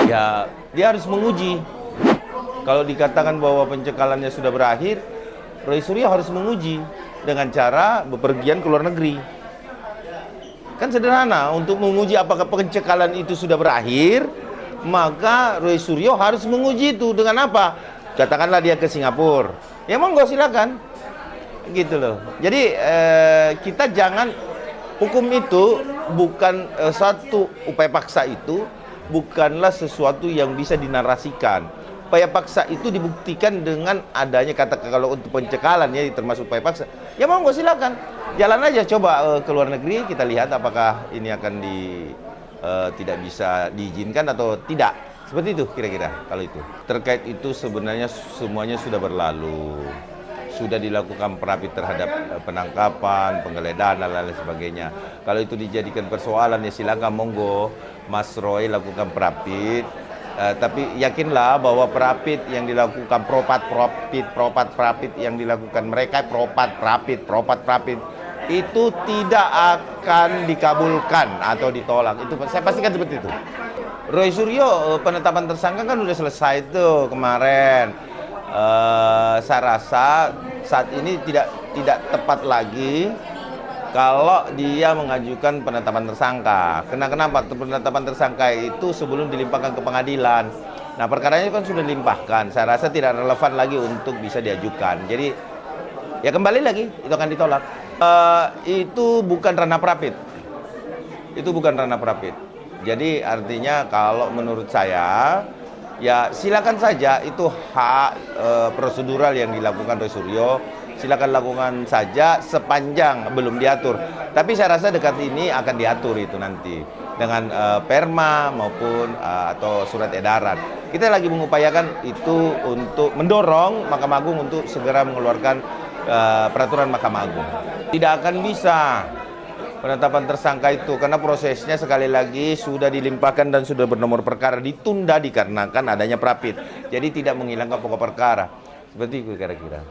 Ya, dia harus menguji. Kalau dikatakan bahwa pencekalannya sudah berakhir, Roy Suryo harus menguji dengan cara bepergian ke luar negeri. Kan sederhana, untuk menguji apakah pencekalan itu sudah berakhir, maka Roy Suryo harus menguji itu dengan apa? Katakanlah dia ke Singapura. Ya monggo silakan. Gitu loh. Jadi kita jangan, hukum itu bukan satu upaya paksa itu bukanlah sesuatu yang bisa dinarasikan. Upaya paksa itu dibuktikan dengan adanya kalau untuk pencekalan ya termasuk upaya paksa. Ya monggo silakan. Jalan aja coba ke luar negeri, kita lihat apakah ini akan tidak bisa diizinkan atau tidak. Seperti itu kira-kira kalau itu. Terkait itu sebenarnya semuanya sudah berlalu. Sudah dilakukan perapit terhadap penangkapan, penggeledahan dan lain sebagainya. Kalau itu dijadikan persoalan ya silakan monggo Mas Roy lakukan perapit. Tapi yakinlah bahwa perapit yang dilakukan propat perapit yang dilakukan mereka propat perapit itu tidak akan dikabulkan atau ditolak. Itu saya pastikan seperti itu. Roy Suryo penetapan tersangka kan udah selesai tuh kemarin. Saya rasa saat ini tidak tepat lagi kalau dia mengajukan penetapan tersangka. Kenapa? Penetapan tersangka itu sebelum dilimpahkan ke pengadilan. Nah, perkaranya kan sudah dilimpahkan. Saya rasa tidak relevan lagi untuk bisa diajukan. Jadi ya kembali lagi itu akan ditolak. Itu bukan ranah perapit. Itu bukan ranah perapit. Jadi artinya kalau menurut saya ya silakan saja, itu hak prosedural yang dilakukan Roy Suryo, silakan lakukan saja sepanjang belum diatur. Tapi saya rasa dekat ini akan diatur itu nanti dengan perma maupun atau surat edaran. Kita lagi mengupayakan itu untuk mendorong Mahkamah Agung untuk segera mengeluarkan peraturan Mahkamah Agung. Tidak akan bisa penetapan tersangka itu karena prosesnya sekali lagi sudah dilimpahkan dan sudah bernomor perkara, ditunda dikarenakan adanya perapit. Jadi tidak menghilangkan pokok perkara. Seperti itu kira-kira.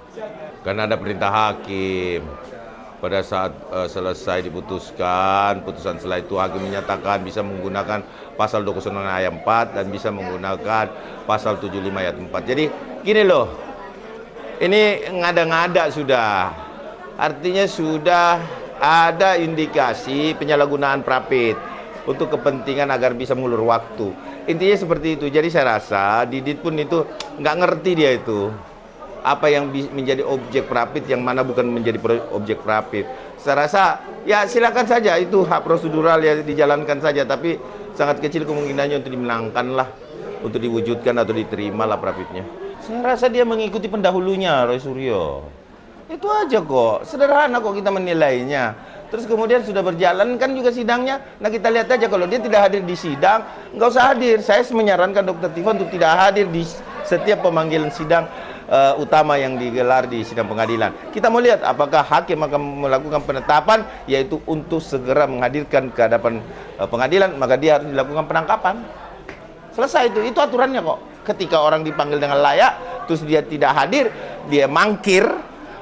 Karena ada perintah hakim. Pada saat selesai diputuskan, putusan setelah itu hakim menyatakan bisa menggunakan pasal 206 ayat 4 dan bisa menggunakan pasal 75 ayat 4. Jadi gini loh. Ini ngada-ngada sudah. Artinya sudah ada indikasi penyalahgunaan perapit untuk kepentingan agar bisa mengulur waktu. Intinya seperti itu. Jadi saya rasa Didit pun itu nggak ngerti dia itu apa yang menjadi objek perapit, yang mana bukan menjadi objek perapit. Saya rasa ya silakan saja, itu hak prosedural ya dijalankan saja. Tapi sangat kecil kemungkinannya untuk dimenangkan lah, untuk diwujudkan atau diterima lah perapitnya. Saya rasa dia mengikuti pendahulunya Roy Suryo. Itu aja kok, sederhana kok kita menilainya. Terus kemudian sudah berjalan kan juga sidangnya. Nah kita lihat aja kalau dia tidak hadir di sidang, nggak usah hadir. Saya menyarankan Dr. Tifa untuk tidak hadir di setiap pemanggilan sidang utama yang digelar di sidang pengadilan. Kita mau lihat apakah hakim akan melakukan penetapan, yaitu untuk segera menghadirkan ke hadapan pengadilan, maka dia harus dilakukan penangkapan. Selesai itu aturannya kok. Ketika orang dipanggil dengan layak, terus dia tidak hadir, dia mangkir.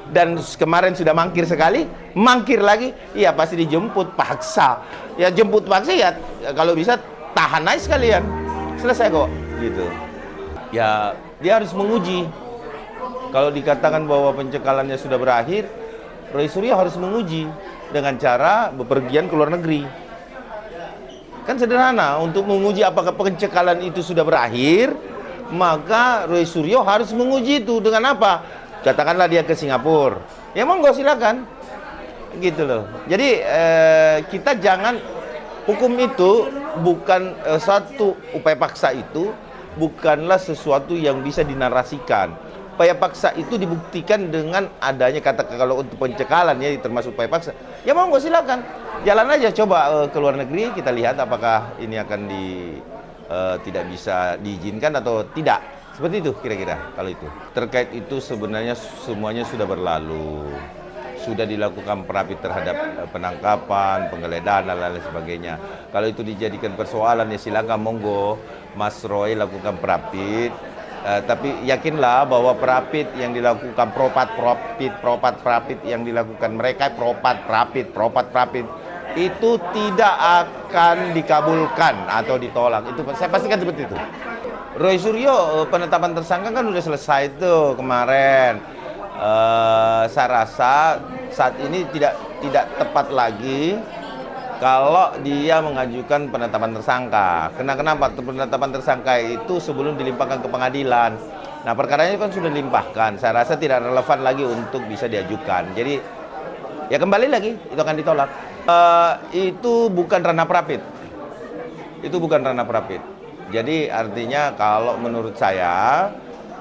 Dan kemarin sudah mangkir sekali, mangkir lagi, ya pasti dijemput paksa. Ya jemput paksa ya kalau bisa tahan aja sekalian. Selesai kok, gitu. Ya dia harus menguji. Kalau dikatakan bahwa pencekalannya sudah berakhir, Roy Suryo harus menguji dengan cara bepergian ke luar negeri. Kan sederhana, untuk menguji apakah pencekalan itu sudah berakhir, maka Roy Suryo harus menguji itu dengan apa? Katakanlah dia ke Singapura, ya monggo silakan, gitu loh. Jadi kita jangan, hukum itu bukan satu upaya paksa itu bukanlah sesuatu yang bisa dinarasikan. Upaya paksa itu dibuktikan dengan adanya kalau untuk pencekalan ya termasuk upaya paksa. Ya monggo silakan, jalan aja coba ke luar negeri, kita lihat apakah ini akan tidak bisa diizinkan atau tidak. Seperti itu kira-kira kalau itu. Terkait itu sebenarnya semuanya sudah berlalu. Sudah dilakukan perapit terhadap penangkapan, penggeledahan dan lain sebagainya. Kalau itu dijadikan persoalan ya silakan monggo Mas Roy lakukan perapit. Tapi yakinlah bahwa perapit yang dilakukan propat perapit yang dilakukan mereka propat perapit itu tidak akan dikabulkan atau ditolak. Itu saya pastikan seperti itu. Roy Suryo penetapan tersangka kan udah selesai tuh kemarin. Saya rasa saat ini tidak tepat lagi kalau dia mengajukan penetapan tersangka. Kenapa? Penetapan tersangka itu sebelum dilimpahkan ke pengadilan. Nah, perkaranya kan sudah dilimpahkan. Saya rasa tidak relevan lagi untuk bisa diajukan. Jadi ya kembali lagi itu akan ditolak. Itu bukan ranah Prapit. Itu bukan ranah Prapit. Jadi artinya kalau menurut saya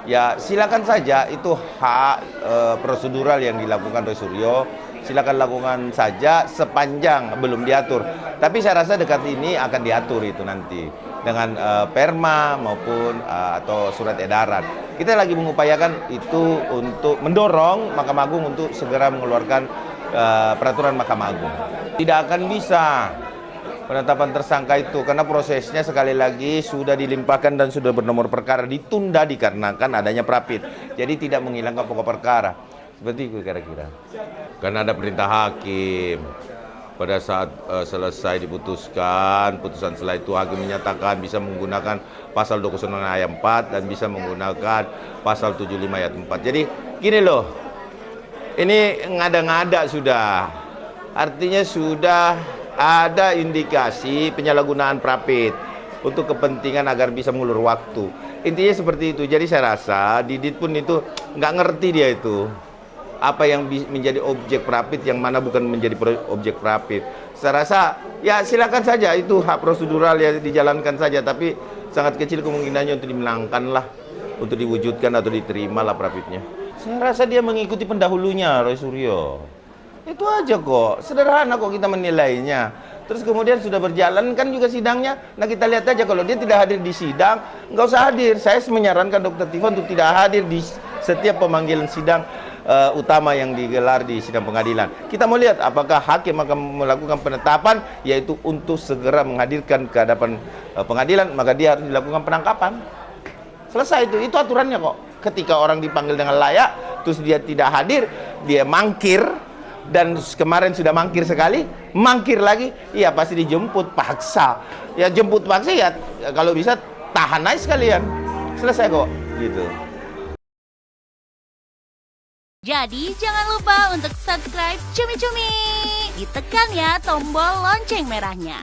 ya silakan saja, itu hak prosedural yang dilakukan Roy Suryo. Silakan lakukan saja sepanjang belum diatur. Tapi saya rasa dekat ini akan diatur itu nanti dengan perma maupun atau surat edaran. Kita lagi mengupayakan itu untuk mendorong Mahkamah Agung untuk segera mengeluarkan peraturan Mahkamah Agung. Tidak akan bisa penetapan tersangka itu karena prosesnya sekali lagi sudah dilimpahkan dan sudah bernomor perkara, ditunda dikarenakan adanya Prapit. Jadi tidak menghilangkan pokok perkara. Seperti itu kira-kira. Karena ada perintah hakim. Pada saat selesai diputuskan, putusan setelah itu hakim menyatakan bisa menggunakan pasal 29 ayat 4 dan bisa menggunakan pasal 75 ayat 4. Jadi gini loh, ini ngada-ngada sudah. Artinya sudah ada indikasi penyalahgunaan Prapit untuk kepentingan agar bisa mengulur waktu. Intinya seperti itu. Jadi saya rasa Didit pun itu nggak ngerti dia itu. Apa yang menjadi objek Prapit, yang mana bukan menjadi objek Prapit. Saya rasa ya silakan saja, itu hak prosedural ya, dijalankan saja. Tapi sangat kecil kemungkinannya untuk dimenangkan lah, untuk diwujudkan atau diterima lah Prapitnya. Saya rasa dia mengikuti pendahulunya Roy Suryo. Itu aja kok, sederhana kok kita menilainya. Terus kemudian sudah berjalan kan juga sidangnya. Nah kita lihat aja, kalau dia tidak hadir di sidang, nggak usah hadir. Saya menyarankan Dr. Tifa untuk tidak hadir di setiap pemanggilan sidang utama yang digelar di sidang pengadilan. Kita mau lihat apakah hakim akan melakukan penetapan, yaitu untuk segera menghadirkan ke hadapan pengadilan, maka dia harus dilakukan penangkapan. Selesai itu aturannya kok. Ketika orang dipanggil dengan layak, terus dia tidak hadir, dia mangkir, dan kemarin sudah mangkir sekali, mangkir lagi, ya pasti dijemput paksa. Ya jemput paksa ya kalau bisa tahan aja sekalian. Selesai kok, gitu. Jadi jangan lupa untuk subscribe Cumi Cumi. Ditekan ya tombol lonceng merahnya.